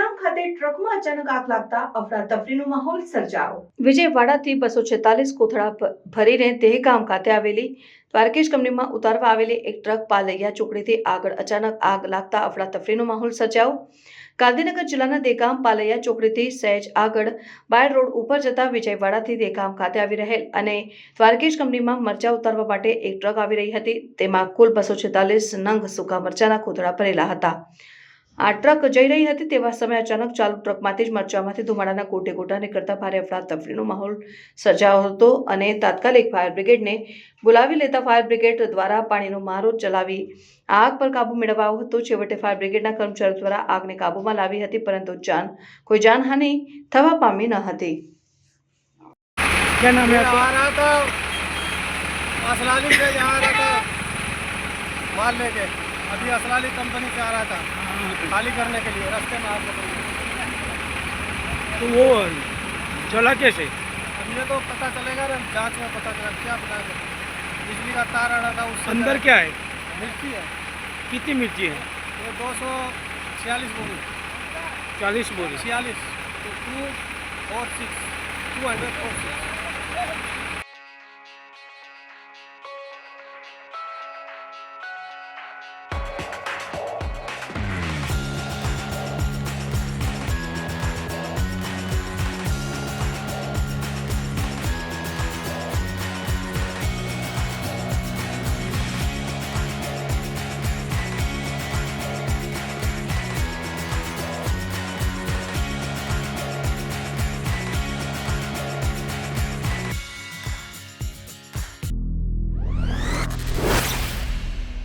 દેગામ ખાતે ટ્રકમાં અચાનક આગ લાગતા અફરાતફરીનો માહોલ સર્જાયો। વિજયવાડાથી 246 કોથળા ભરીને દેગામ ખાતે આવેલી દ્વારકેશ કંપનીમાં ઉતારવા આવેલી એક ટ્રક પાલૈયા ચોકડીથી આગળ અચાનક આગ લાગતા અફરાતફરીનો માહોલ સર્જાયો। ગાંધીનગર જિલ્લાના દેગામ પાલૈયા ચોકડીથી સહેજ આગળ બાયડ રોડ ઉપર જતા વિજયવાડાથી દેગામ ખાતે આવી રહેલ અને દ્વારકેશ કંપનીમાં મરચા ઉતારવા માટે એક ટ્રક આવી રહી હતી। તેમાં કુલ 246 નંગ સૂકા મરચાના કોથળા ભરેલા હતા। આ ટ્રક જઈ રહી હતી તેવા સમયે અચાનક ચાલુ ટ્રકમાંથી જ મરચામાંથી ધુમાડાના ગોટે ગોટા નીકળતા ભારે અફરાતફરીનો માહોલ સર્જાયો હતો અને તાત્કાલિક ફાયર બ્રિગેડને બોલાવી લેતા ફાયર બ્રિગેડ દ્વારા પાણીનો મારો ચલાવી આગ પર કાબુ મેળવાયો હતો। છેવટે ફાયર બ્રિગેડના કર્મચારીઓ દ્વારા આગને કાબૂમાં લાવી હતી, પરંતુ કોઈ જાનહાનિ થવા પામી ન હતી। क्या नाम है आपका? आ रहा था असलाली से यहाँ आ रहा था माल लेके, अभी असलाली कंपनी से आ रहा था खाली करने के लिए, रास्ते में आग लग गई। तो वो जला कैसे? अब ये तो पता चलेगा ना, जांच में पता चलेगा। क्या पता है, बिजली का तार आना था उससे। अंदर क्या है? मिर्ची है, कितनी मिर्ची है? ये 246 बोरी, 40 बोरी। 46 तो 2 और 6 200 और 6